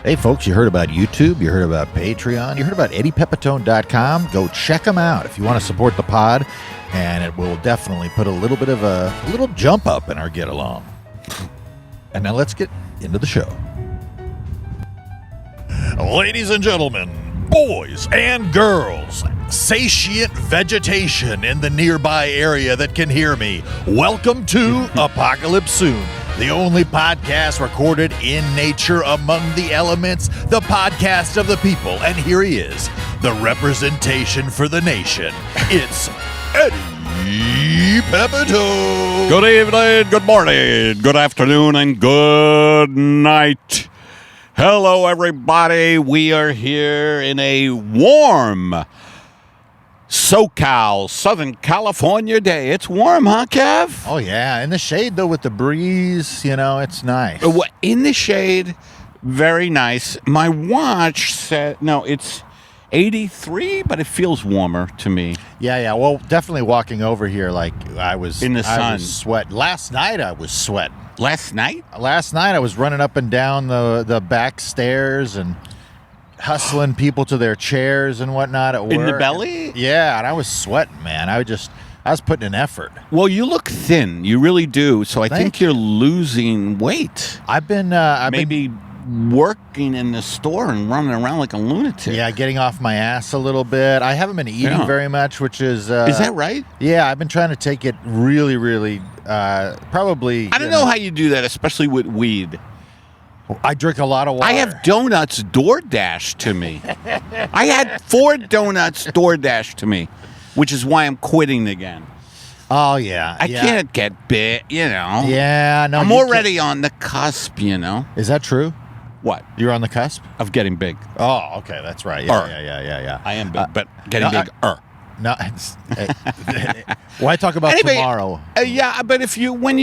Hey, folks, you heard about YouTube, you heard about Patreon, you heard about EddiePepitone.com. Go check them out if you want to support the pod, and it will definitely put a little bit of a little jump up in our get along. And now let's get into the show. Ladies and gentlemen, boys and girls, satiate vegetation in the nearby area that can hear me, welcome to Apocalypse Soon, the only podcast recorded in nature among the elements, the podcast of the people. And here he is, the representation for the nation. It's Eddie Pepitone. Good evening, good morning, good afternoon, and good night. Hello, everybody. We are here in a warm SoCal, Southern California day. It's warm, huh, Kev? Oh, yeah. In the shade, though, with the breeze, you know, it's nice. In the shade, very nice. My watch said, no, it's 83, but it feels warmer to me. Yeah. Well, definitely walking over here, like I was in the sun. I was sweating. Last night, I was sweating. Last night? Last night, I was running up and down the back stairs and hustling people to their chairs and whatnot at work. In the belly? Yeah, and I was sweating, man. I was putting in effort. Well, you look thin. You really do. So I think you're losing weight. I've been working in the store and running around like a lunatic. Yeah, getting off my ass a little bit. I haven't been eating very much, which is... is that right? Yeah, I've been trying to take it really, really, probably... I don't know how you do that, especially with weed. I drink a lot of water. I have donuts DoorDash to me. I had 4 donuts DoorDash to me, which is why I'm quitting again. Oh, yeah. I can't get bit, you know. Yeah, no. I'm already on the cusp, you know. Is that true? What? You're on the cusp? Of getting big. Oh, okay. That's right. Yeah. I am big, but getting big. No, why talk about tomorrow? Yeah, but when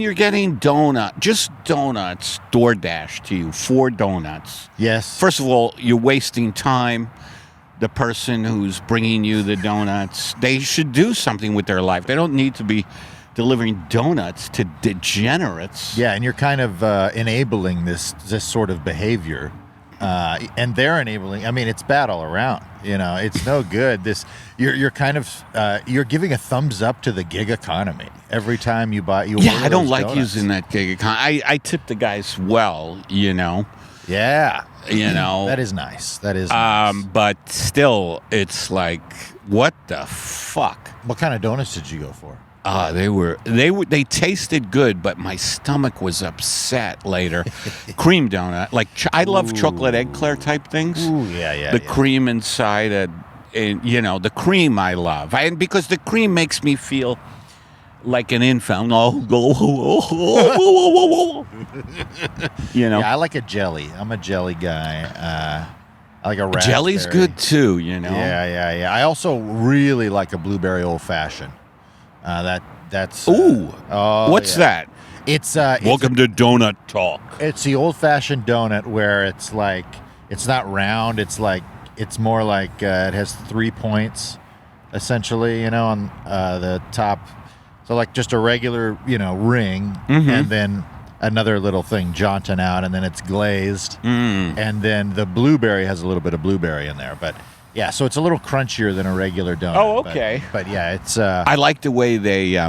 you're getting donuts DoorDash to you, 4 donuts. Yes. First of all, you're wasting time. The person who's bringing you the donuts, they should do something with their life. They don't need to be delivering donuts to degenerates. Yeah, and you're kind of enabling this sort of behavior. And they're enabling. I mean, it's bad all around. You know, it's no good. You're kind of you're giving a thumbs up to the gig economy every time you buy. Yeah, I don't like donuts. using that gig economy. I tip the guys well, you know. Yeah, you know that is nice. That is. Nice. But still, it's like, what the fuck? What kind of donuts did you go for? They tasted good, but my stomach was upset later. Cream donut, like I love chocolate eclair type things. Ooh, yeah. The cream inside, the cream I love, and because the cream makes me feel like an infant. You know. Yeah, I like a jelly. I'm a jelly guy. I like a raspberry. Jelly's good too, you know. Yeah. I also really like a blueberry old fashioned. That's what's that? It's welcome to Donut Talk. It's the old fashioned donut where it's like it's not round. It's more like it has 3 points, essentially. You know, on the top. So like just a regular, ring, and then another little thing jaunting out, and then it's glazed, and then the blueberry has a little bit of blueberry in there, but. Yeah, so it's a little crunchier than a regular donut. Oh, okay. But yeah, it's... I like the way they,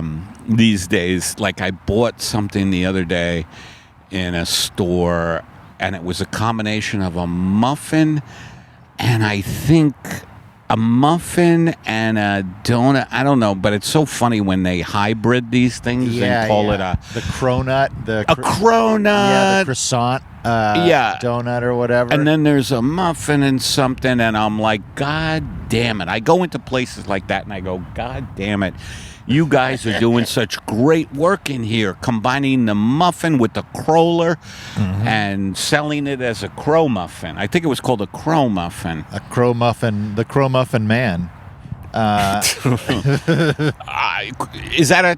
these days, like I bought something the other day in a store, and it was a combination of a muffin and I think a muffin and a donut. I don't know, but it's so funny when they hybrid these things and call it the cronut. A cronut. Yeah, the croissant. Donut or whatever. And then there's a muffin and something, and I'm like, God damn it. I go into places like that, and I go, God damn it. You guys are doing such great work in here, combining the muffin with the cruller and selling it as a crow muffin. I think it was called a crow muffin. A crow muffin, the crow muffin man. Is that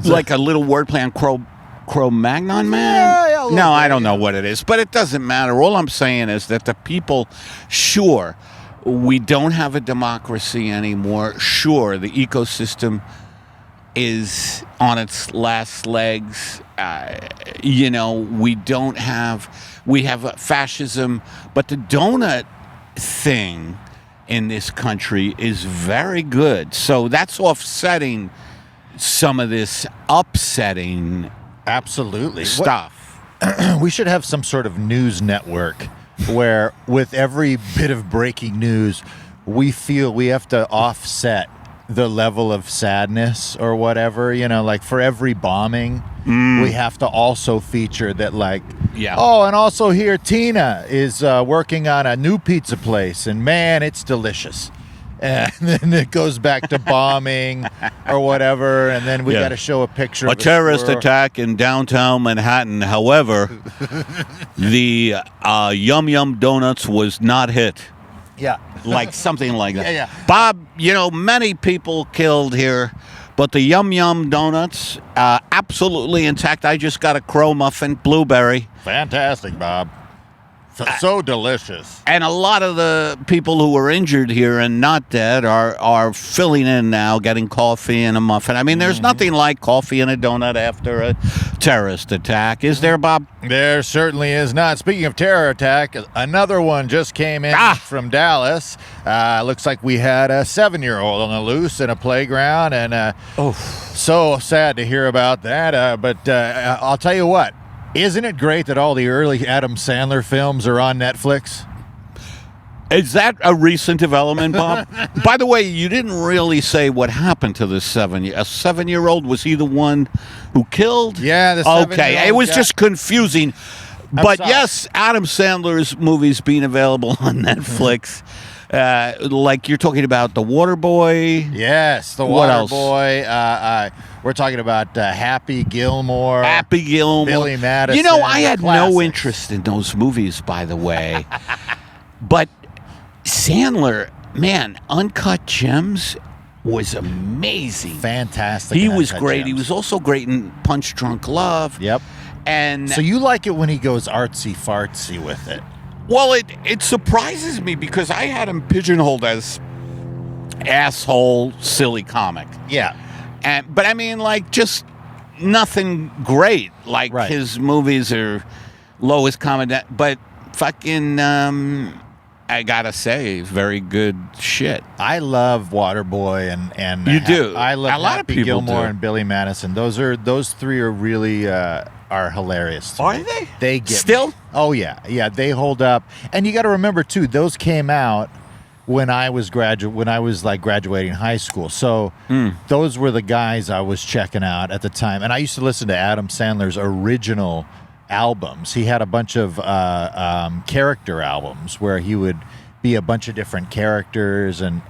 like a little wordplay on Cro-Magnon man? Yeah, no, I don't know what it is, but it doesn't matter. All I'm saying is that the people, sure, we don't have a democracy anymore. Sure, the ecosystem is on its last legs. We have fascism, but the donut thing in this country is very good. So that's offsetting some of this upsetting Absolutely. stuff. We should have some sort of news network where with every bit of breaking news, we feel we have to offset the level of sadness or whatever, like for every bombing, we have to also feature that, like, oh, and also here Tina is working on a new pizza place, and man, it's delicious. And then it goes back to bombing or whatever, and then we got to show a picture of a terrorist attack in downtown Manhattan. However, the Yum Yum Donuts was not hit. Yeah. Like something like that. Yeah. Bob, many people killed here, but the Yum Yum Donuts, absolutely intact. I just got a crow muffin, blueberry. Fantastic, Bob. So delicious. And a lot of the people who were injured here and not dead are filling in now, getting coffee and a muffin. I mean, there's nothing like coffee and a donut after a terrorist attack. Is there, Bob? There certainly is not. Speaking of terror attack, another one just came in from Dallas. Looks like we had a 7-year-old on the loose in a playground, and so sad to hear about that. But I'll tell you what. Isn't it great that all the early Adam Sandler films are on Netflix? Is that a recent development, Bob? By the way, you didn't really say what happened to this 7-year-old. Was he the one who killed? Yeah, the 7-year-old. Okay, it was just confusing. But sorry. yes, Adam Sandler's movies being available on Netflix. Like you're talking about The Waterboy. Yes, The Waterboy. We're talking about Happy Gilmore. Billy Madison. I had no interest in those movies, by the way. But Sandler, man, Uncut Gems was amazing. Fantastic. He was great. He was also great in Punch Drunk Love. Yep. And so you like it when he goes artsy fartsy with it? Well, it surprises me because I had him pigeonholed as asshole, silly comic. Yeah. But I mean, like, just nothing great. Like, his movies are lowest common, but fucking, I gotta say, very good shit. I love Waterboy and you do. I love a lot Happy of people Gilmore do. and Billy Madison. Those three are really are hilarious. Are they? They get still? Me. Oh yeah, they hold up. And you got to remember too, those came out when I was graduating high school. So those were the guys I was checking out at the time. And I used to listen to Adam Sandler's original albums. He had a bunch of character albums where he would be a bunch of different characters, and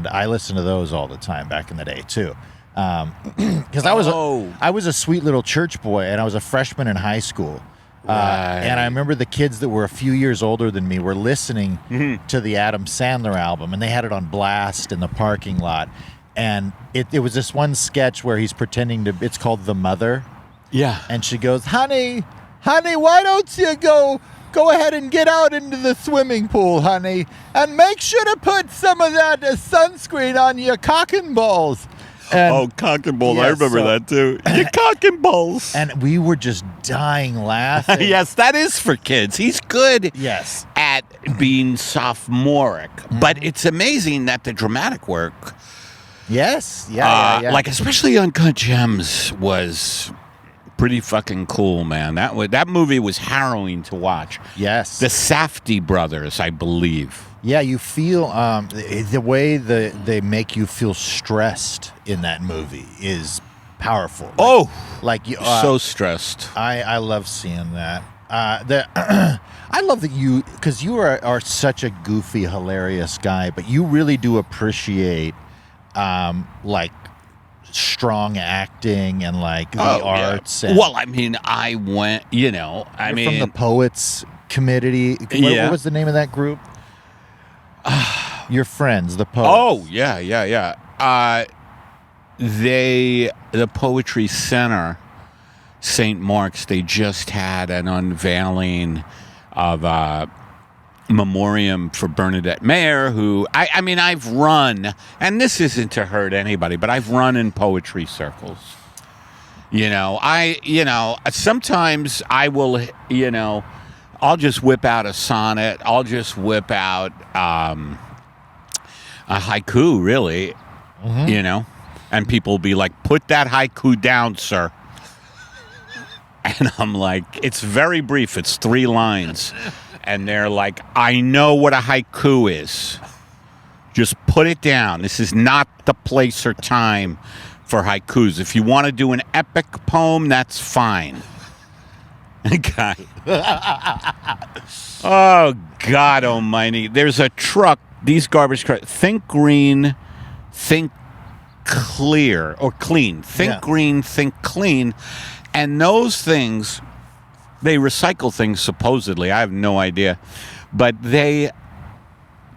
I listened to those all the time back in the day too. Because I was a sweet little church boy, and I was a freshman in high school. And I remember the kids that were a few years older than me were listening to the Adam Sandler album, and they had it on blast in the parking lot. And it was this one sketch where he's pretending to, it's called The Mother. Yeah. And she goes, honey, why don't you go ahead and get out into the swimming pool, honey, and make sure to put some of that sunscreen on your cock and balls. And, cock and balls. I remember that too. Your cock and balls. And we were just dying laughing. Yes, that is for kids. He's good at being sophomoric. But it's amazing that the dramatic work. Yes. Yeah. Like, especially Uncut Gems was pretty fucking cool, man. That movie was harrowing to watch. Yes. The Safdie brothers, I believe. Yeah, you feel the way they make you feel stressed in that movie is powerful. Like you, so stressed. I love seeing that. I love that you, because you are such a goofy, hilarious guy, but you really do appreciate like strong acting and like the arts. And well, I mean, I went, from the Poets Committee. What was the name of that group? Your friends, the Poets. Oh, yeah. The Poetry Center, St. Mark's, they just had an unveiling of memoriam for Bernadette Mayer, who I mean, I've run, and this isn't to hurt anybody, but I've run in poetry circles. Sometimes I will, I'll just whip out a sonnet. I'll just whip out a haiku, really, and people will be like, "Put that haiku down, sir." And I'm like, it's very brief. It's 3 lines. And they're like, I know what a haiku is. Just put it down. This is not the place or time for haikus. If you want to do an epic poem, that's fine. Okay. Oh, God almighty. There's a truck. These garbage trucks. Think green, think clear, or clean. Think green, think clean. And those things, they recycle things supposedly. I have no idea. But they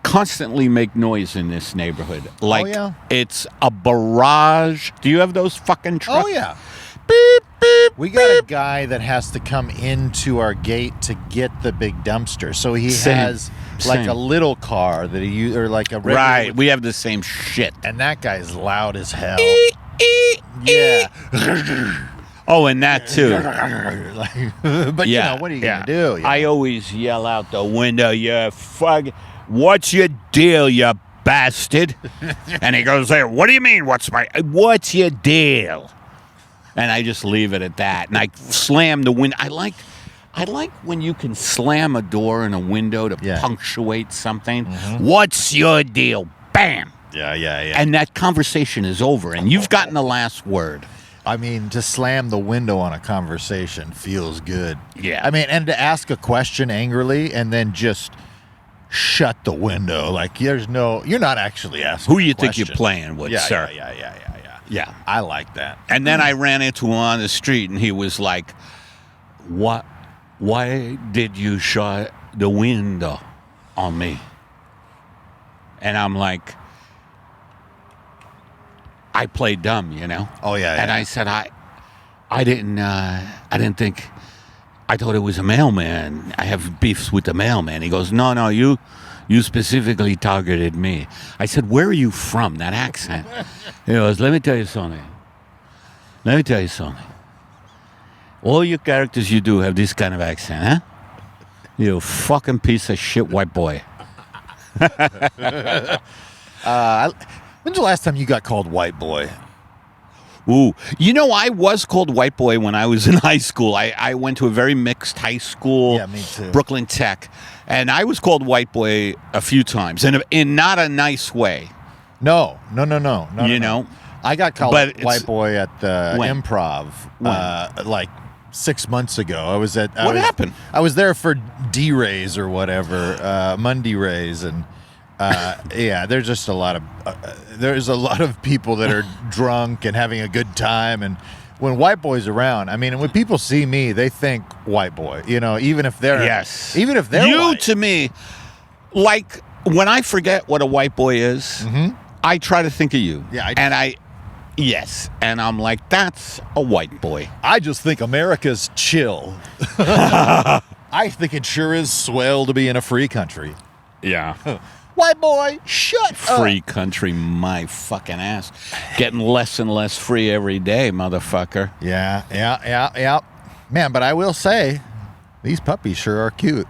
constantly make noise in this neighborhood. Like, it's a barrage. Do you have those fucking trucks? Oh, yeah. Beep, beep, We got a guy that has to come into our gate to get the big dumpster. So he has like a little car that he uses, or like a regular. Right, we have the same shit. And that guy's loud as hell. Yeah. Oh, and that too. But what are you gonna do? I always yell out the window, "You fuck! What's your deal, you bastard?" And he goes, "There. What do you mean? What's your deal?" And I just leave it at that. And I slam the window. I like when you can slam a door and a window to punctuate something. What's your deal? Bam. Yeah. And that conversation is over, and you've gotten the last word. I mean, to slam the window on a conversation feels good. Yeah. I mean, and to ask a question angrily and then just shut the window. Like, you're not actually asking Who you a question. think you're playing with, sir? Yeah. I like that. And then I ran into him on the street, and he was like, "What? Why did you shut the window on me?" And I'm like, I played dumb, Oh, yeah. And I said, I didn't think, I thought it was a mailman. I have beefs with the mailman. He goes, no, you specifically targeted me. I said, where are you from, that accent? He goes, let me tell you something. All your characters you do have this kind of accent, huh? You fucking piece of shit white boy. When's the last time you got called white boy? Ooh, I was called white boy when I was in high school. I went to a very mixed high school. Yeah, me too. Brooklyn Tech. And I was called white boy a few times, and in not a nice way. No. I got called white boy at the Improv like 6 months ago. What happened? I was there for D-Rays or whatever, Monday Rays, and there's just a lot of people that are drunk and having a good time, and when white boy's around, I mean, when people see me, they think white boy, even if they're white. To me, like when I forget what a white boy is, I try to think of you. Yeah, and I'm like, that's a white boy. I just think America's chill. I think it sure is swell to be in a free country. Yeah. White boy, shut up. Free country, my fucking ass. Getting less and less free every day, motherfucker. Yeah. Man, but I will say, these puppies sure are cute.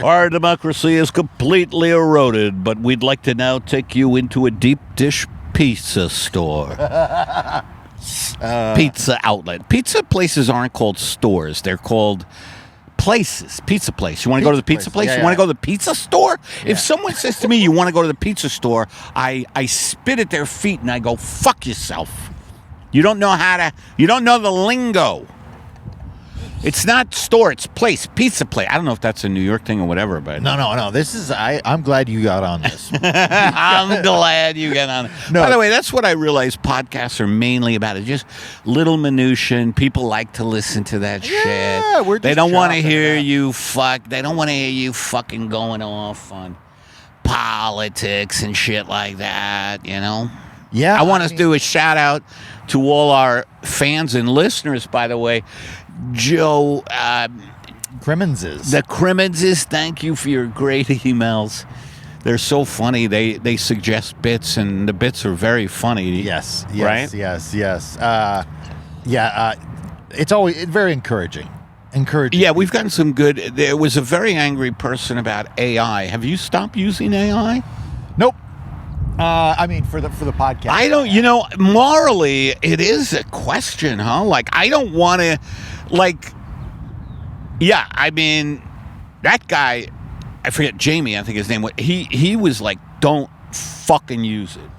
Our democracy is completely eroded, but we'd like to now take you into a deep dish pizza store. Pizza outlet. Pizza places aren't called stores. They're called places. Pizza place. You want to go to the pizza place? You want to go to the pizza store? Yeah. If someone says to me, you want to go to the pizza store, I spit at their feet and I go, fuck yourself. You don't know the lingo. It's not store, it's place. Pizza place. I don't know if that's a New York thing or whatever, but No. This is I'm glad you got on this. I'm glad you got on it. No. By the way, that's what I realized podcasts are mainly about. It's just little minutia, and people like to listen to that shit. They don't want to hear you They don't want to hear you fucking going off on politics and shit like that, Yeah. I want to do a shout out to all our fans and listeners, by the way. Joe Crimmonses. The Crimmonses, thank you for your great emails. They're so funny. They suggest bits, and the bits are very funny. Yes. Right? Yes. It's always very encouraging. Yeah, we've gotten some good. There was a very angry person about AI. Have you stopped using AI? Nope. I mean, for the podcast. I don't. Morally, it is a question, huh? Like, I don't want to. Like, yeah. I mean, that guy. I forget Jamie. I think his name was. He was like, don't fucking use it.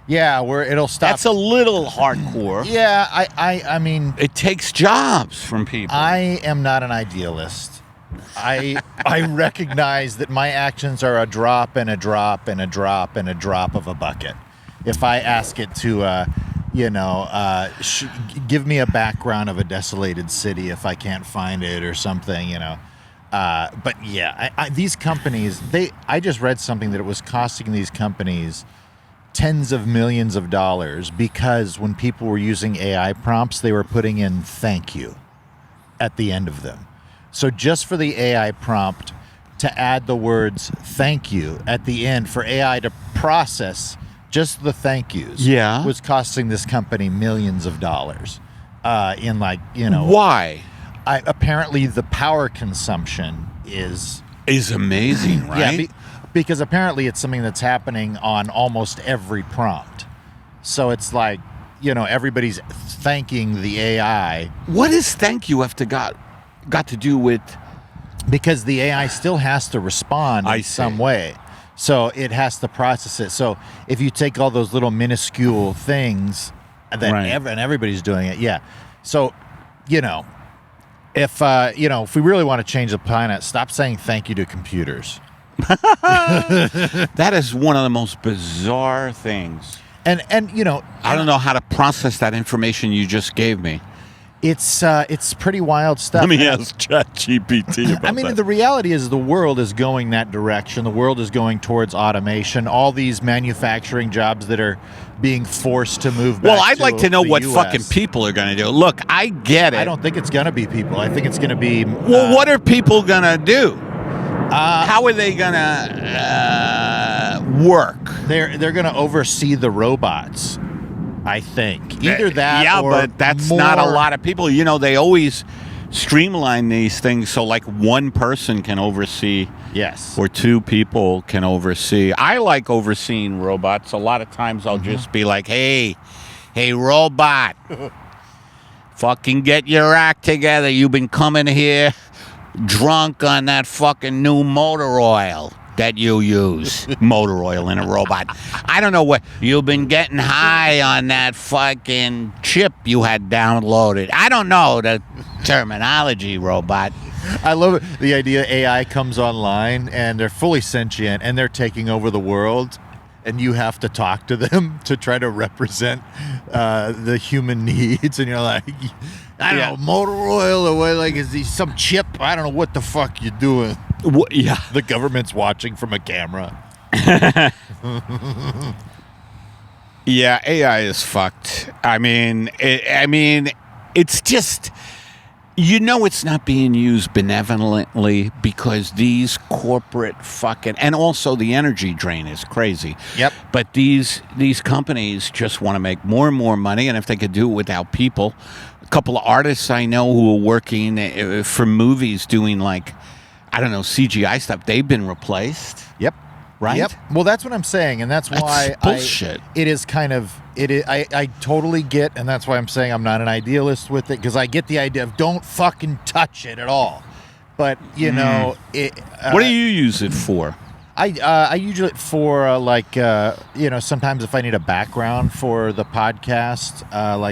Yeah, where it'll stop. That's a little hardcore. Yeah, I mean, it takes jobs from people. I am not an idealist. I recognize that my actions are a drop and a drop and a drop and a drop of a bucket. If I ask it to, give me a background of a desolated city if I can't find it or something, But yeah, these companies, I just read something that it was costing these companies tens of millions of dollars because when people were using AI prompts, they were putting in "thank you" at the end of them. So just for the AI prompt to add the words "thank you" at the end for AI to process just the thank yous was costing this company millions of dollars. Why? Apparently the power consumption is amazing, right? Yeah, because apparently it's something that's happening on almost every prompt. So it's like, everybody's thanking the AI. What does "thank you" have to got to do with? Because the AI still has to respond in some way. So it has to process it. So if you take all those little minuscule things that and everybody's doing it, yeah. So, if we really want to change the planet, stop saying thank you to computers. That is one of the most bizarre things. And I don't know how to process that information you just gave me. It's pretty wild stuff. Let me ask ChatGPT about that. I mean, the reality is the world is going that direction. The world is going towards automation. All these manufacturing jobs that are being forced to move back. Well, I'd like to know what US. fucking people are going to do. Look, I get it. I don't think it's going to be people. I think it's going to be... Well, what are people going to do? How are they going to work? They're going to oversee the robots, I think. Either that or but that's not a lot of people. They always streamline these things so like one person can oversee. Yes. Or two people can oversee. I like overseeing robots. A lot of times I'll just be like, hey, robot, fucking get your act together. You've been coming here drunk on that fucking new motor oil that you use. Motor oil in a robot. I don't know what. You've been getting high on that fucking chip you had downloaded. I don't know the terminology, robot. I love it. The idea AI comes online and they're fully sentient and they're taking over the world, and you have to talk to them to try to represent the human needs. And you're like, I don't know, motor oil or what? Like, is he some chip? I don't know what the fuck you're doing. Yeah. The government's watching from a camera. Yeah, AI is fucked. I mean, it's just, it's not being used benevolently because these corporate fucking, and also the energy drain is crazy. Yep. But these companies just want to make more and more money, and if they could do it without people, a couple of artists I know who are working for movies doing CGI stuff, they've been replaced. Yep. Right? Yep. Well, that's what I'm saying, and that's why bullshit. It is kind of it. I totally get, and that's why I'm saying I'm not an idealist with it, because I get the idea of don't fucking touch it at all. But what do you use it for? I usually for sometimes if I need a background for the podcast,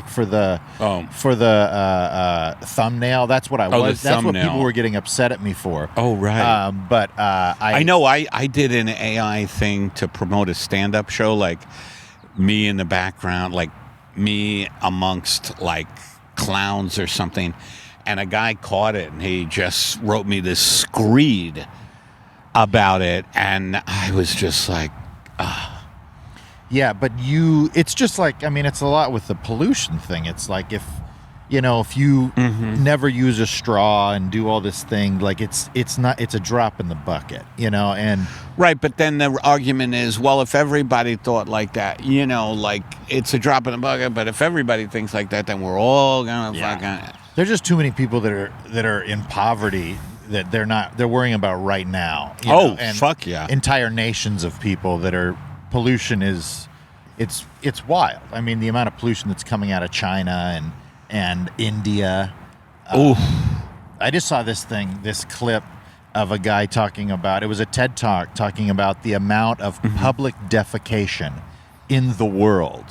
for the thumbnail, that's what I was. That's what people were getting upset at me for. Oh, right. But I know I did an AI thing to promote a stand-up show, like me in the background, like me amongst like clowns or something, and a guy caught it and he just wrote me this screed about it, and I was just like, yeah, but it's just like, I mean, it's a lot with the pollution thing. It's like if if you never use a straw and do all this thing, like it's a drop in the bucket, and Right, but then the argument is, well, if everybody thought like that, like it's a drop in the bucket, but if everybody thinks like that, then we're all gonna fucking... There's just too many people that are in poverty that they're worrying about right now. And fuck yeah. Entire nations of people that are pollution it's wild. I mean, the amount of pollution that's coming out of China and India. I just saw this clip of a guy talking about, it was a TED Talk talking about the amount of public defecation in the world.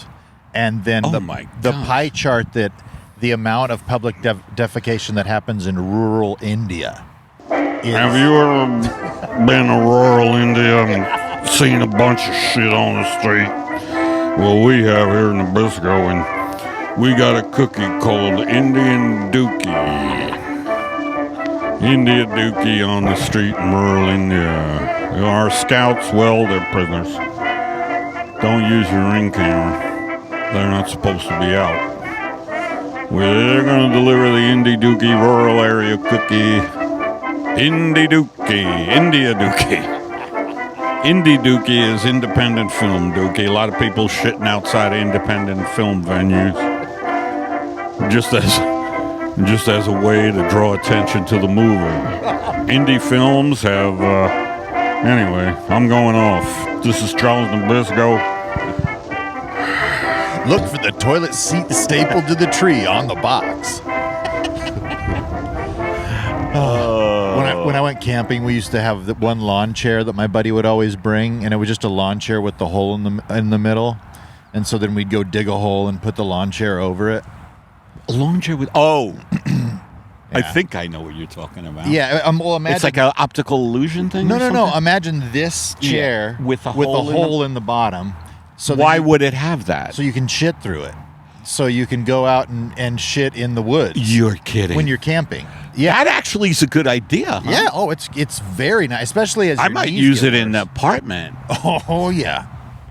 And then the pie chart that the amount of public defecation that happens in rural India. Have you ever been to rural India and seen a bunch of shit on the street? Well, we have here in Nabisco, and we got a cookie called Indian Dookie. India Dookie on the street in rural India. Our scouts, well, they're prisoners. Don't use your ring camera. They're not supposed to be out. They're going to deliver the India Dookie rural area cookie. India Dookie. India Dookie. Indie Dookie is independent film Dookie. A lot of people shitting outside independent film venues. Just as a way to draw attention to the movie. Indie films have... anyway, I'm going off. This is Charles Nabisco. Look for the toilet seat stapled to the tree on the box. When I went camping, we used to have the one lawn chair that my buddy would always bring, and it was just a lawn chair with the hole in the middle. And so then we'd go dig a hole and put the lawn chair over it. A lawn chair with... Oh! I think I know what you're talking about. Yeah, well, imagine... It's like an optical illusion thing? No. Imagine this chair with a hole in the bottom. So why would it have that? So you can shit through it. So you can go out and shit in the woods. You're kidding. When you're camping. Yeah. That actually is a good idea. Huh? Yeah. Oh, it's very nice, especially as I might use it in the apartment. Oh, yeah.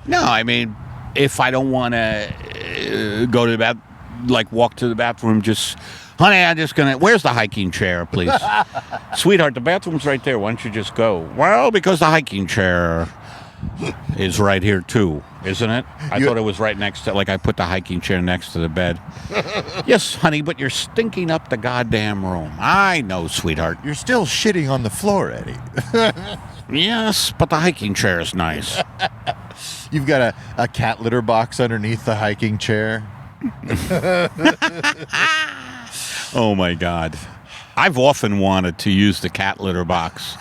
No, I mean, if I don't want to go to the bath, like walk to the bathroom, just, honey, I'm just going to, where's the hiking chair, please? Sweetheart, the bathroom's right there. Why don't you just go? Well, because the hiking chair is right here, too, isn't it? I thought it was right next to, like I put the hiking chair next to the bed. Yes, honey, but you're stinking up the goddamn room. I know, sweetheart. You're still shitting on the floor, Eddie. Yes, but the hiking chair is nice. You've got a cat litter box underneath the hiking chair. Oh, my God. I've often wanted to use the cat litter box.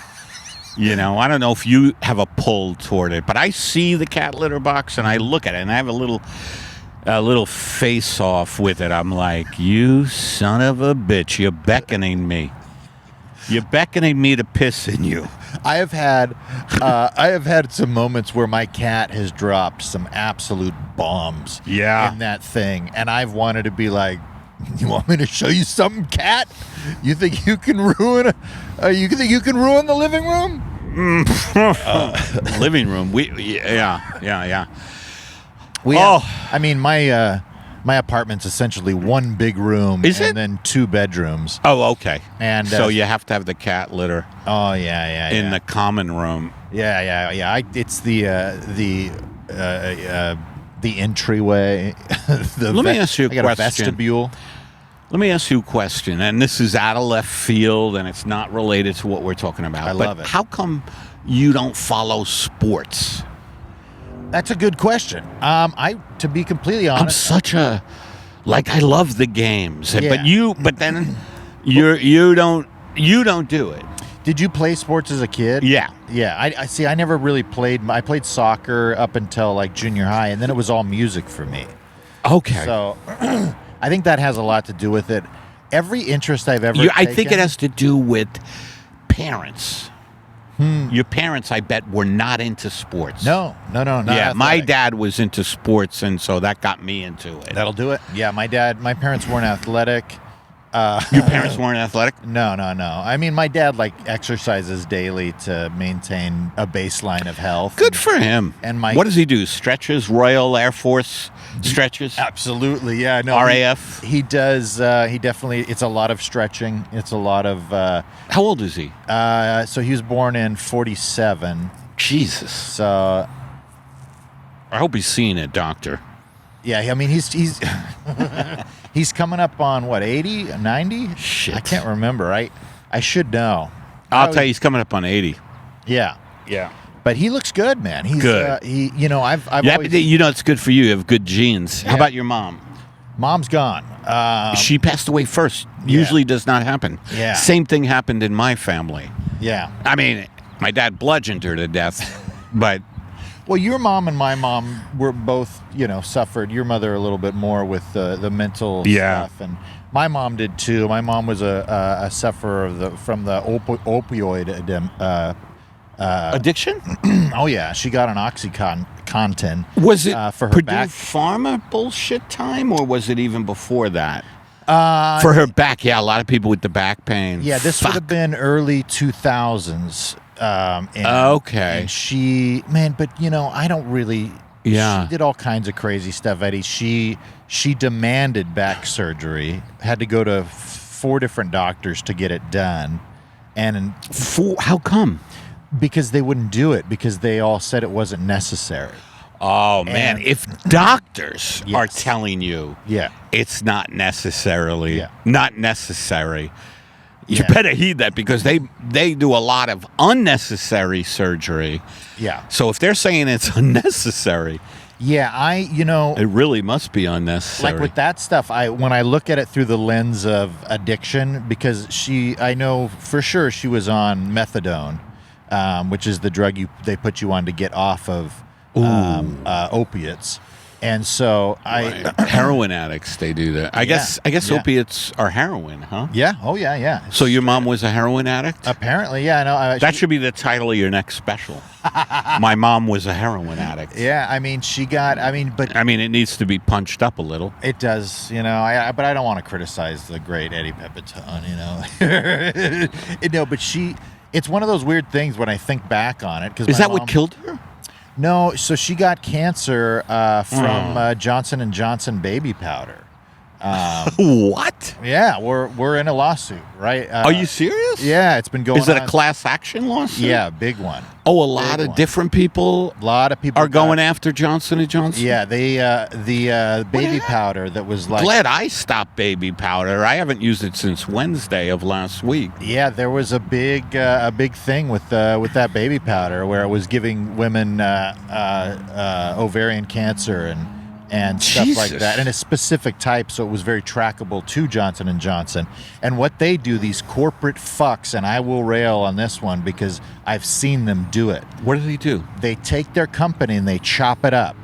I don't know if you have a pull toward it, but I see the cat litter box and I look at it and I have a little face off with it. I'm like, you son of a bitch, you're beckoning me. You're beckoning me to piss in you. I have had some moments where my cat has dropped some absolute bombs in that thing, and I've wanted to be like, you want me to show you something, cat? You think you can ruin the living room? Living room. Yeah. I mean, my apartment's essentially one big room then two bedrooms. Oh, okay. And so you have to have the cat litter. Oh, yeah. In the common room. Yeah. It's the entryway. Let me ask you a question. A vestibule. Let me ask you a question, and this is out of left field, and it's not related to what we're talking about. I love it. How come you don't follow sports? That's a good question. To be completely honest, I love the games, but then you don't do it. Did you play sports as a kid? Yeah. I see. I never really played. I played soccer up until like junior high, and then it was all music for me. Okay. So I think that has a lot to do with it. Every interest I've ever taken, I think it has to do with parents. Your parents, I bet, were not into sports. No. Not yeah, my athletic. dad was into sports, and so that got me into it. That'll do it. Yeah, my parents weren't athletic. Your parents weren't athletic? No. I mean, my dad exercises daily to maintain a baseline of health. Good for him. And what does he do? Stretches? Royal Air Force stretches? Absolutely, yeah. No, RAF? He does. He definitely. It's a lot of stretching. It's a lot of. How old is he? So he was born in 1947. Jesus. So. I hope he's seeing a doctor. Yeah, I mean he's he's coming up on what, 80, 90? Shit. I can't remember. I should know. I'll tell you, he's coming up on 80. Yeah. Yeah. But he looks good, man. He's good. I've yeah, always, but it's good for you. You have good genes. Yeah. How about your mom? Mom's gone. She passed away first. Yeah. Usually does not happen. Yeah. Same thing happened in my family. Yeah. I mean, my dad bludgeoned her to death, but. Well, your mom and my mom were both, suffered. Your mother a little bit more with the mental stuff, and my mom did too. My mom was a sufferer from the opioid addiction. Oh yeah, she got an OxyContin. Was it for her Purdue back Pharma bullshit time, or was it even before that? For her back, yeah, a lot of people with the back pain. Yeah, this would have been early 2000s. Okay. And she, man, but I don't really. Yeah. She did all kinds of crazy stuff, Eddie. She demanded back surgery. Had to go to 4 different doctors to get it done, and how come? Because they wouldn't do it because they all said it wasn't necessary. Oh man, And- if doctors Yes. are telling you, Yeah. it's not necessarily Yeah. not necessary. You Yeah. better heed that because they do a lot of unnecessary surgery. Yeah. So if they're saying it's unnecessary, Yeah, it really must be unnecessary. like with that stuff, when I look at it through the lens of addiction, because I know for sure she was on methadone, which is the drug they put you on to get off of opiates. And so heroin addicts, they do that. I guess yeah. opiates are heroin, huh? Yeah. Oh yeah. So your mom was a heroin addict? Apparently, yeah. No, That should be the title of your next special. My mom was a heroin addict. Yeah, I mean, but it needs to be punched up a little. it does, but I don't want to criticize the great Eddie Pepitone, No, but it's one of those weird things when I think back on it. Is that what killed her? No, so she got cancer from Johnson & Johnson baby powder. What? Yeah, we're in a lawsuit, right? Are you serious? Yeah, it's been going on. Is it a class action lawsuit? Yeah, big one. Oh, a lot Big of one. different people A lot of people are going after Johnson & Johnson? Yeah, the baby powder that was like. Glad I stopped baby powder. I haven't used it since Wednesday of last week. Yeah, there was a big thing with that baby powder where it was giving women ovarian cancer and stuff like Jesus. that, and a specific type, so it was very trackable to Johnson & Johnson. And what they do, these corporate fucks, and I will rail on this one because I've seen them do it. What do they do? They take their company and they chop it up.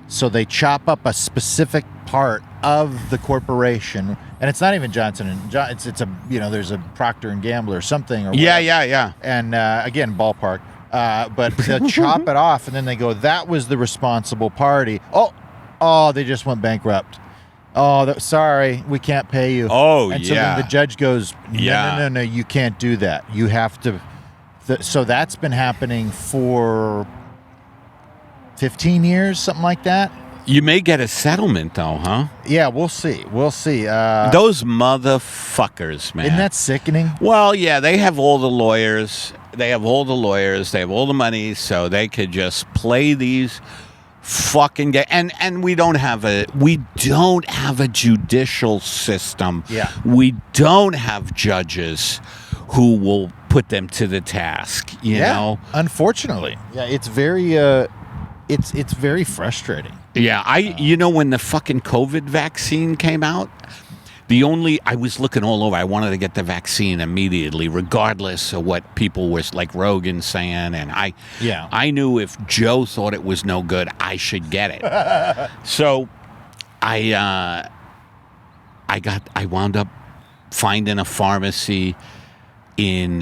So they chop up a specific part of the corporation, and it's not even Johnson & Johnson. It's a there's a Procter & Gamble or something. Or whatever. Yeah. And again, ballpark. But they'll chop it off, and then they go, that was the responsible party. Oh, they just went bankrupt. Oh, sorry, we can't pay you. Oh, and so then the judge goes, no, you can't do that. You have to. So that's been happening for 15 years, something like that. You may get a settlement, though, huh? Yeah, we'll see. Those motherfuckers, man. Isn't that sickening? Well, yeah, they have all the lawyers. They have all the money, so they could just play these fucking and we don't have a judicial system. Yeah. We don't have judges who will put them to the task, you know? Unfortunately. Yeah, it's very it's very frustrating. Yeah, when the fucking COVID vaccine came out, I was looking all over. I wanted to get the vaccine immediately, regardless of what people were like Rogan saying. And I knew if Joe thought it was no good, I should get it. So I wound up finding a pharmacy in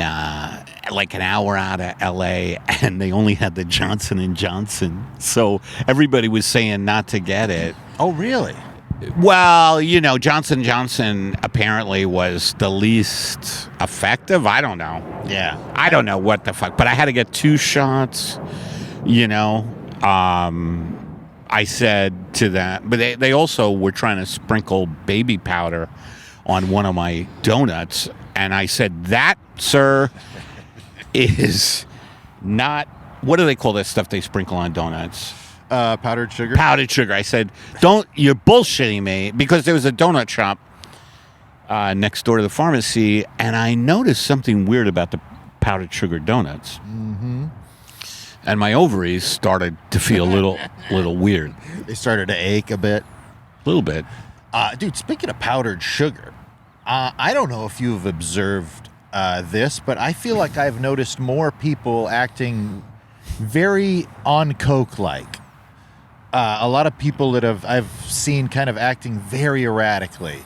like an hour out of LA, and they only had the Johnson & Johnson. So everybody was saying not to get it. Oh, really? Well, Johnson & Johnson apparently was the least effective. I don't know. Yeah. I don't know what the fuck. But I had to get 2 shots, I said to that. But they also were trying to sprinkle baby powder on one of my donuts. And I said, that, sir, is not... What do they call that stuff they sprinkle on donuts? Powdered sugar. Powdered sugar. I said, you're bullshitting me, because there was a donut shop next door to the pharmacy, and I noticed something weird about the powdered sugar donuts. Mm-hmm. And my ovaries started to feel a little weird. They started to ache a bit. A little bit. Dude, speaking of powdered sugar, I don't know if you've observed this, but I feel like I've noticed more people acting very on coke-like. A lot of people that I've seen kind of acting very erratically,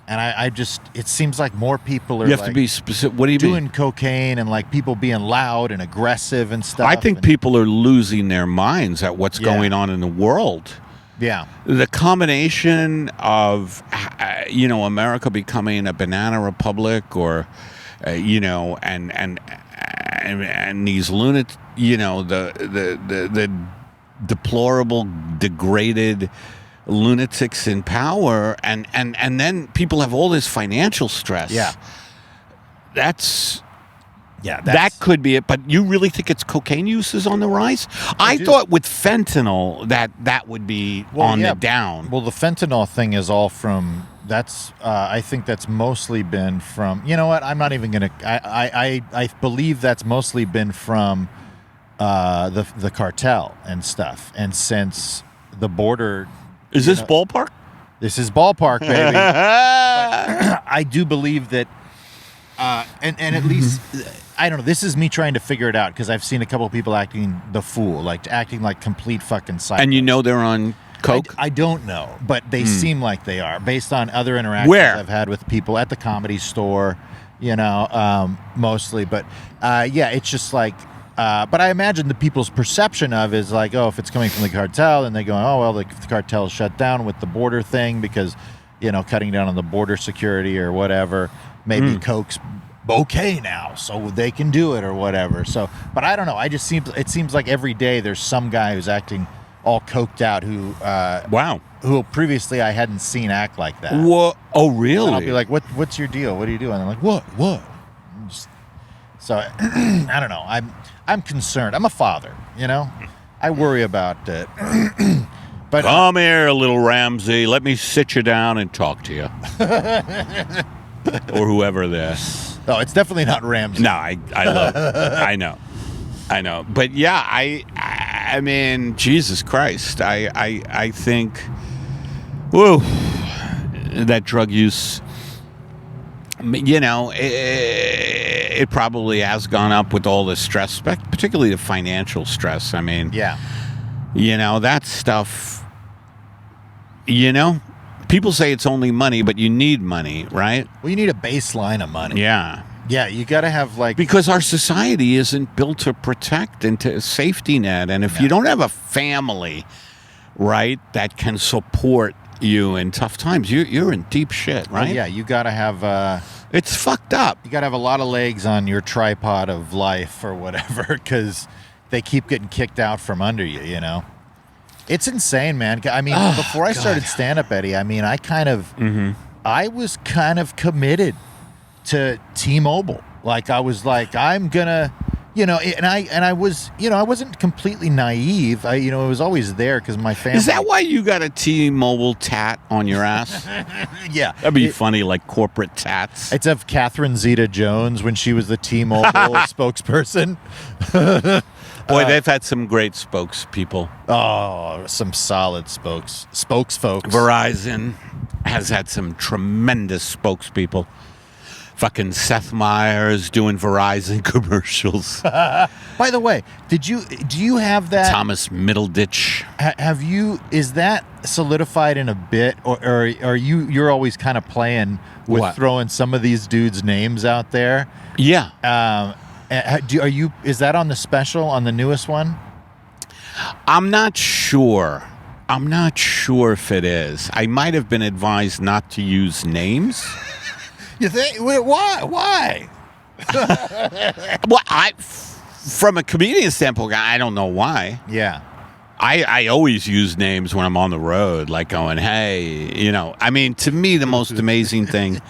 and it seems like more people are. You have to be specific. What do you mean? Doing cocaine and like people being loud and aggressive and stuff. I think people are losing their minds at what's going on in the world. Yeah, the combination of America becoming a banana republic, or and these lunatics, the deplorable, degraded lunatics in power, and then people have all this financial stress. Yeah. That could be it. But you really think it's cocaine use is on the rise? I thought with fentanyl that would be the down. Well, the fentanyl thing is all from. I think that's mostly been from. You know what? I'm not even gonna. I believe that's mostly been from the cartel and stuff. And since the border, is this ballpark? This is ballpark, baby. I do believe that, and at least. I don't know. This is me trying to figure it out, because I've seen a couple of people acting the fool, acting like complete fucking psychos. And they're on coke? I don't know, but they seem like they are, based on other interactions I've had with people at the Comedy Store, mostly. But it's just like, but I imagine the people's perception of is like, oh, if it's coming from the cartel, and they go, oh, well, the cartel's shut down with the border thing because, cutting down on the border security or whatever. Maybe coke's okay now, so they can do it or whatever. So, but I don't know. It seems like every day there's some guy who's acting all coked out who who previously I hadn't seen act like that. What? Oh, really? And I'll be like, what's your deal? What are you doing? And they're like, what? So I don't know. I'm concerned. I'm a father, I worry about it. But come here, little Ramsey. Let me sit you down and talk to you. Or whoever there. No, it's definitely not Ramsey. No, I love it. I know. But yeah, I mean, Jesus Christ. I think, whoa, that drug use, it probably has gone up with all the stress, particularly the financial stress. I mean, yeah. That stuff, people say it's only money, but you need money, right? Well, you need a baseline of money. Yeah. Yeah, you got to have because our society isn't built to protect and to safety net. And if you don't have a family, right, that can support you in tough times, you're in deep shit, right? Oh, yeah, you got to have... it's fucked up. You got to have a lot of legs on your tripod of life or whatever, because they keep getting kicked out from under you, It's insane, man. I mean, before I started stand-up, Eddie, I mean, I was kind of committed to T-Mobile. I was like, I'm gonna, and I was, I wasn't completely naive. It was always there because my family. Is that why you got a T-Mobile tat on your ass? Yeah. That'd be funny, like corporate tats. It's of Catherine Zeta-Jones when she was the T-Mobile spokesperson. Boy, they've had some great spokespeople. Oh, some solid spokesfolks. Verizon has had some tremendous spokespeople. Fucking Seth Meyers doing Verizon commercials. By the way, do you have that? Thomas Middleditch. Have you? Is that solidified in a bit, or are you're always kind of playing with throwing some of these dudes' names out there? Yeah. Are you? Is that on the special, on the newest one? I'm not sure. I'm not sure if it is. I might have been advised not to use names. You think? Why? Why? Well, from a comedian standpoint, I don't know why. Yeah. I always use names when I'm on the road, like going, hey, I mean, to me, the most amazing thing,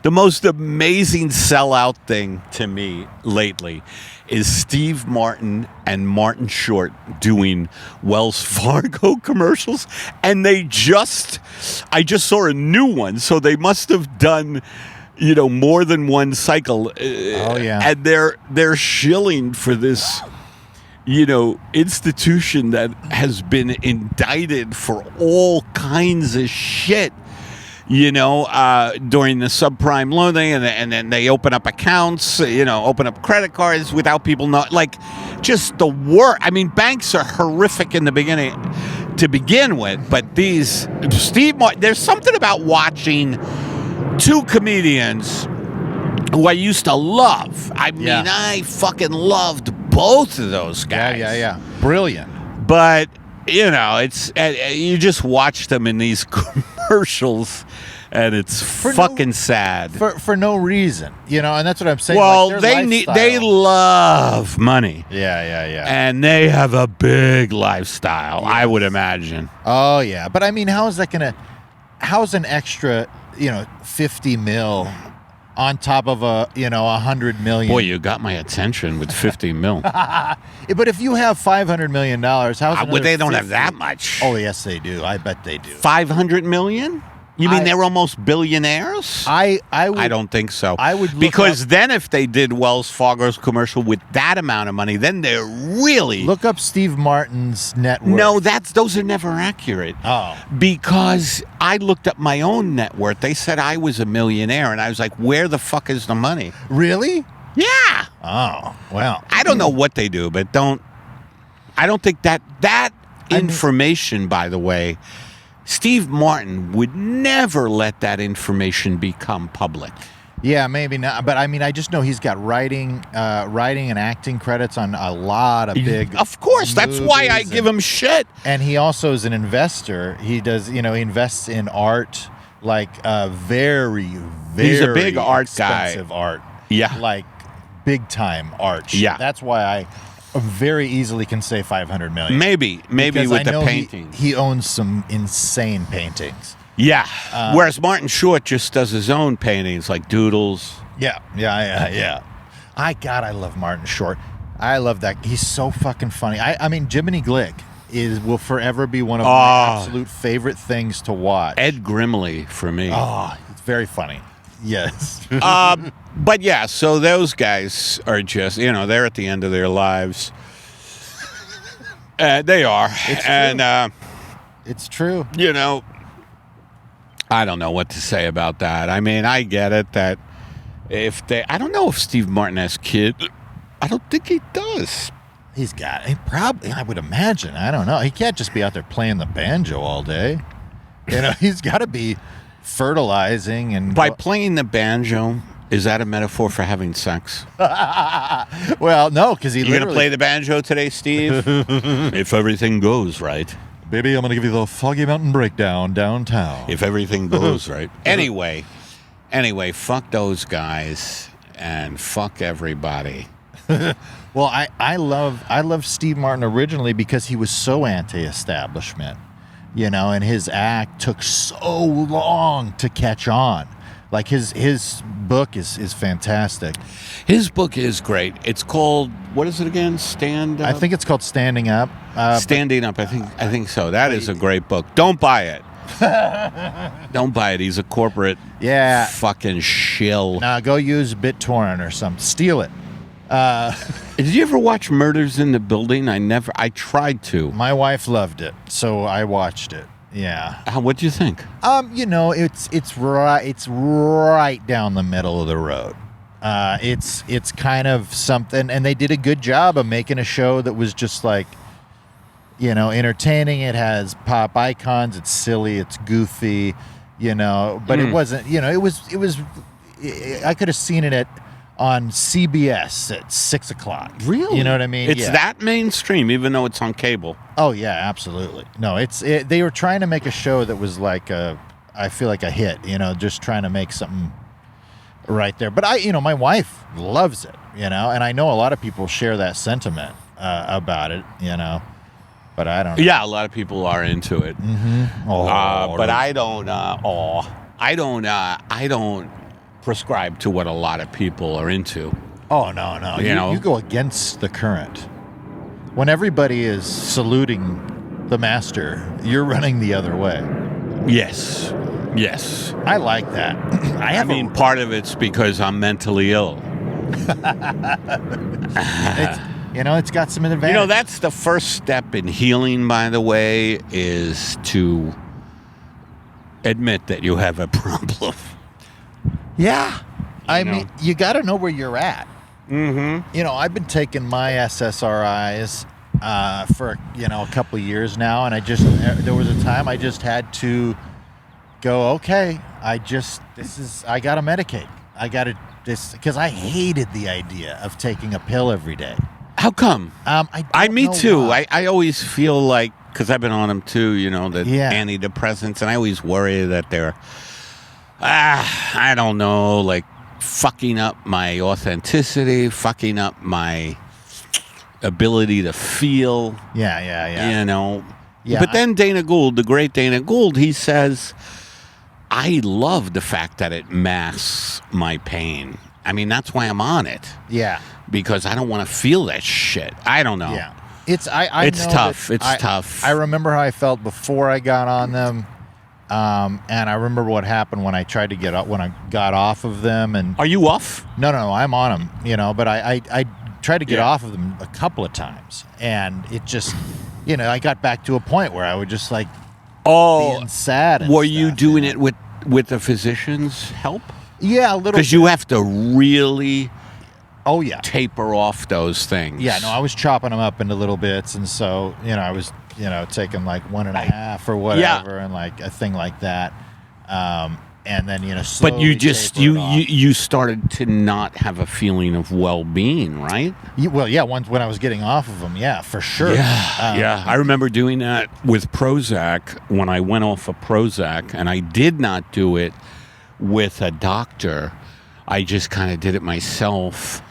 the most amazing sellout thing to me lately is Steve Martin and Martin Short doing Wells Fargo commercials. And I just saw a new one. So they must have done, more than one cycle. Oh, yeah. And they're shilling for this institution that has been indicted for all kinds of shit, during the subprime loan thing, and then they open up accounts, open up credit cards without people know, like, just the work. I mean, banks are horrific in the beginning to begin with, but these Steve Martin, there's something about watching two comedians who I used to love. I mean, I fucking loved both of those guys. Yeah. Brilliant. But, it's you just watch them in these commercials, and it's fucking sad. For no reason, and that's what I'm saying. Well, like they love money. Yeah. And they have a big lifestyle, Yes. I would imagine. Oh, yeah. But, I mean, how's an extra, 50 mil on top of a, 100 million? Boy, you got my attention with 50 mil. But if you have $500 million, how's Well, they don't 50? have that much. Oh, yes, they do. I bet they do. 500 million? You mean they're almost billionaires? I don't think so. I would look because then if they did Wells Fargo's commercial with that amount of money, then they're really look up Steve Martin's net worth. No, those are never accurate. Oh. Because I looked up my own net worth. They said I was a millionaire, and I was like, where the fuck is the money? Really? Yeah. Oh, well. I don't know what they do, but I don't think that information, by the way, Steve Martin would never let that information become public. Yeah, maybe not. But I mean, I just know he's got writing and acting credits on a lot of big. Of course, that's why I give him shit. And he also is an investor. He does, he invests in art, like very, very. He's a big art guy. Expensive art. Yeah, like big time art. Yeah, that's why I very easily can say 500 million. Maybe because with I the know painting. He owns some insane paintings. Yeah. Whereas Martin Short just does his own paintings, like doodles. Yeah. I love Martin Short. I love that. He's so fucking funny. I mean, Jiminy Glick will forever be one of my absolute favorite things to watch. Ed Grimley for me. Oh, it's very funny. Yes. But yeah, so those guys are just, they're at the end of their lives. They are. It's true. I don't know what to say about that. I mean, I get it that I don't know if Steve Martin has kids. I don't think he does. He probably, I would imagine. I don't know. He can't just be out there playing the banjo all day. He's got to be fertilizing and. By playing the banjo, is that a metaphor for having sex? Well, no, because You're going to play the banjo today, Steve? If everything goes right. Baby, I'm going to give you the Foggy Mountain Breakdown downtown. If everything goes right. Anyway, fuck those guys and fuck everybody. Well, I love Steve Martin originally because he was so anti-establishment, and his act took so long to catch on. Like his book is fantastic. His book is great. It's called, what is it again? I think it's called Standing Up. Standing Up. I think so. That is a great book. Don't buy it. Don't buy it. He's a corporate fucking shill. Nah, go use BitTorrent or something. Steal it. Did you ever watch Murders in the Building? I tried to. My wife loved it, so I watched it. Yeah. What'd you think? It's right down the middle of the road. It's kind of something, and they did a good job of making a show that was just like, entertaining. It has pop icons. It's silly. It's goofy. But it wasn't. It was. I could have seen it at on CBS at 6 o'clock. Really? You know what I mean? It's Yeah. that mainstream, even though it's on cable. Oh yeah, absolutely. No, they were trying to make a show that was like I feel like a hit. Just trying to make something right there. But my wife loves it. And I know a lot of people share that sentiment about it. But I don't know. Yeah, a lot of people are into it. Mm-hmm. But I don't. I don't prescribe to what a lot of people are into. Oh no. You go against the current. When everybody is saluting the master, you're running the other way. Yes. I like that. Part of it's because I'm mentally ill. It's got some advantage. That's the first step in healing, by the way, is to admit that you have a problem. Yeah. You got to know where you're at. Mm-hmm. I've been taking my SSRIs for a couple of years now, and there was a time I just had to go, okay, I got to medicate. Because I hated the idea of taking a pill every day. How come? Me too. Why. I always feel like, because I've been on them too, the antidepressants, and I always worry that they're, I don't know, like fucking up my authenticity, fucking up my ability to feel. Yeah. Yeah. But then Dana Gould, the great Dana Gould, he says, I love the fact that it masks my pain. That's why I'm on it. Yeah. Because I don't want to feel that shit. I don't know. Yeah. It's tough. It's tough. I remember how I felt before I got on them. And I remember what happened when I tried to when I got off of them. And are you off? No, I'm on them, but I tried to get off of them a couple of times, and it just, I got back to a point where I would just like being sad. And were stuff, you doing it with the physician's help? Yeah, a little. Because you have to really taper off those things. Yeah, no, I was chopping them up into little bits, and so I was taking like 1.5 or whatever, and like a thing like that, and then slowly. But you started to not have a feeling of well-being, right? Once when I was getting off of them, for sure. Yeah, I remember doing that with Prozac when I went off of Prozac, and I did not do it with a doctor. I just kind of did it myself.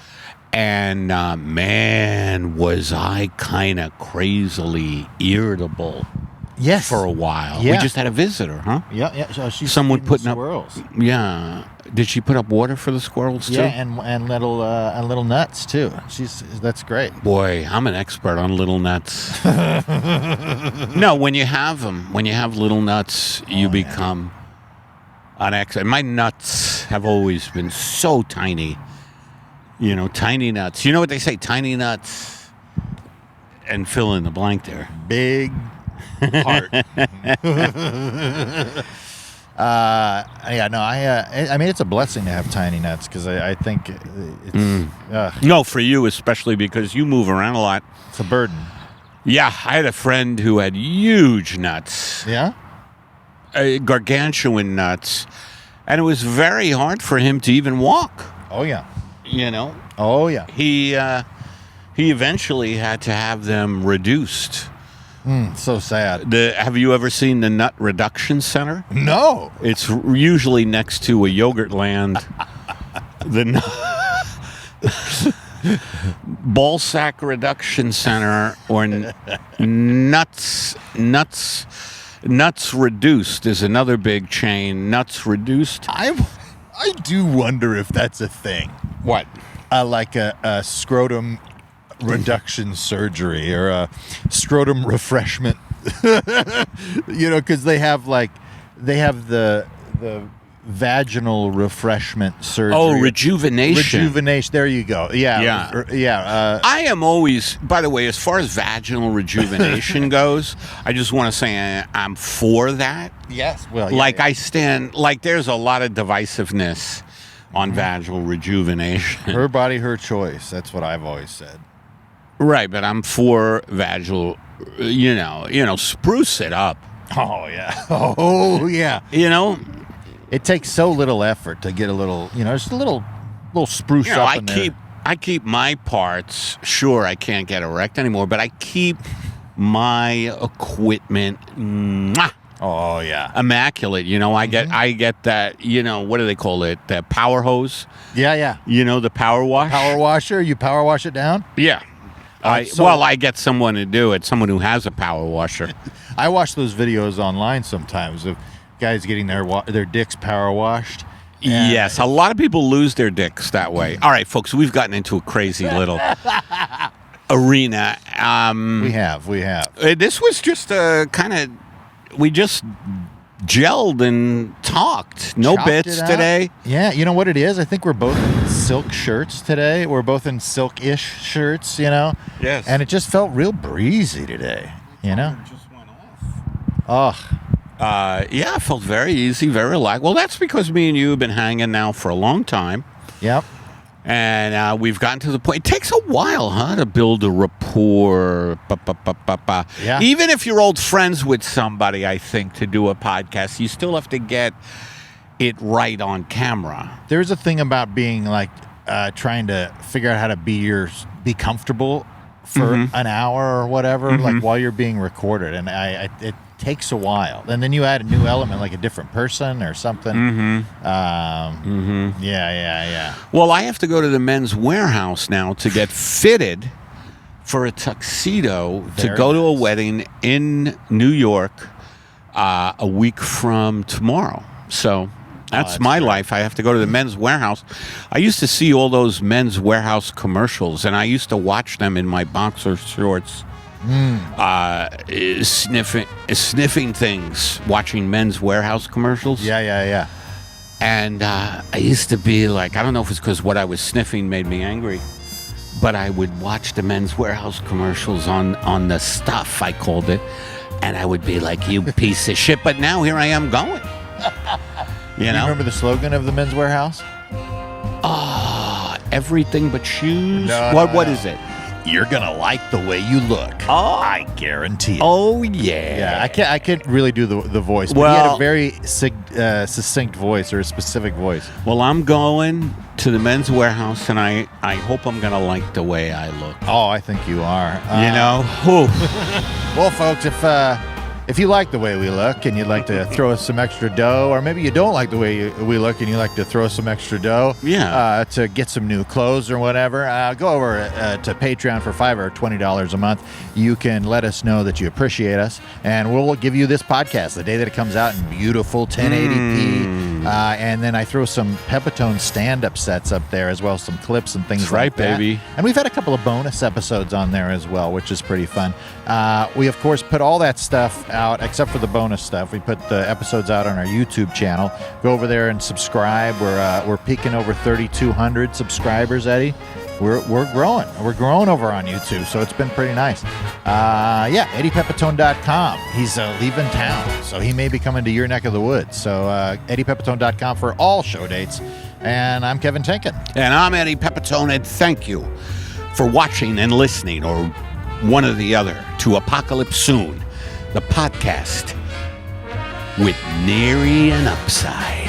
And man, was I kind of crazily irritable. Yes. For a while. Yeah. We just had a visitor, huh? Yeah. So she's someone putting squirrels. Up. Yeah. Did she put up water for the squirrels too? Yeah, and little nuts too. That's great. Boy, I'm an expert on little nuts. No, when you have them, when you have little nuts, you become an expert. My nuts have always been so tiny. Tiny nuts. You know what they say? Tiny nuts. And fill in the blank there. Big heart. It's a blessing to have tiny nuts, because I think it's no, for you especially, because you move around a lot. It's a burden. Yeah, I had a friend who had huge nuts. Yeah, gargantuan nuts, and it was very hard for him to even walk. Oh yeah. Oh yeah. He eventually had to have them reduced. So sad. Have you ever seen the Nut Reduction Center? No. It's usually next to a yogurt land. The Ballsack Reduction Center, or Nuts Reduced is another big chain. Nuts Reduced. I do wonder if that's a thing. What? Like a scrotum reduction surgery or a scrotum refreshment. Because they have the vaginal refreshment surgery. Oh, rejuvenation. There you go. Yeah. I am always, by the way, as far as vaginal rejuvenation goes, I just want to say I'm for that. Yes. Well, I stand, there's a lot of divisiveness on vaginal rejuvenation. Her body, her choice. That's what I've always said. Right, but I'm for vaginal, spruce it up. Oh, yeah. Oh, yeah. It takes so little effort to get a little, just a little little spruce up I in there. I keep my parts. Sure, I can't get erect anymore, but I keep my equipment Oh yeah. immaculate. I get that. What do they call it? The power hose. Yeah. The power wash. Power washer. You power wash it down. Yeah. I get someone to do it. Someone who has a power washer. I watch those videos online sometimes of guys getting their dicks power washed. And Yes, a lot of people lose their dicks that way. All right, folks, we've gotten into a crazy little arena. We have. This was just we just gelled and talked. No Chopped bits it out. today. Yeah, you know what it is? I think we're both in silk shirts today. We're both in silk-ish shirts, Yes. And it just felt real breezy today, It just went Oh, off. Yeah, it felt very easy, very relaxed. Well, that's because me and you have been hanging now for a long time. yep. And we've gotten to the point. It takes a while, to build a rapport. Yeah. Even if you're old friends with somebody, I think, to do a podcast, you still have to get it right on camera. There's a thing about being like trying to figure out how to be comfortable for an hour or whatever, like while you're being recorded, and it takes a while. And then you add a new element, like a different person or something. Yeah. Well, I have to go to the Men's Warehouse now to get fitted for a tuxedo to Very go to a nice. wedding in New York a week from tomorrow. So that's my great. life. I have to go to the Men's Warehouse. I used to see all those Men's Warehouse commercials, and I used to watch them in my boxer shorts. Sniffing things, watching Men's Warehouse commercials. Yeah. And I used to be like, I don't know if it's because what I was sniffing made me angry, but I would watch the Men's Warehouse commercials on the stuff, I called it, and I would be like, you piece of shit. But now here I am going. You You know? remember the slogan of the Men's Warehouse? Everything but shoes? No, What no. is it? You're gonna like the way you look. Oh. I guarantee it. Oh, yeah. Yeah, I can't really do the voice, but he had Well- a very succinct voice or a specific voice. Well, I'm going to the Men's Warehouse, and I hope I'm going to like the way I look. Oh, I think you are. Whew. Well, folks, if you like the way we look and you'd like to throw us some extra dough, or maybe you don't like the way we look and you like to throw us some extra dough, to get some new clothes or whatever, go over to Patreon for $5 or $20 a month. You can let us know that you appreciate us, and we'll give you this podcast the day that it comes out in beautiful 1080p. And then I throw some Pepitone stand-up sets up there, as well as some clips and things That's like right, that. baby. And we've had a couple of bonus episodes on there as well, which is pretty fun. We, of course, put all that stuff out, except for the bonus stuff. We put the episodes out on our YouTube channel. Go over there and subscribe. We're peaking over 3,200 subscribers, Eddie. We're growing. We're growing over on YouTube, so it's been pretty nice. EddiePepitone.com. He's leaving town, so he may be coming to your neck of the woods. So EddiePepitone.com for all show dates. And I'm Kevin Tinkin. And I'm Eddie Pepitone, and thank you for watching and listening, or one or the other, to Apocalypse Soon, the podcast with Nary an Upside.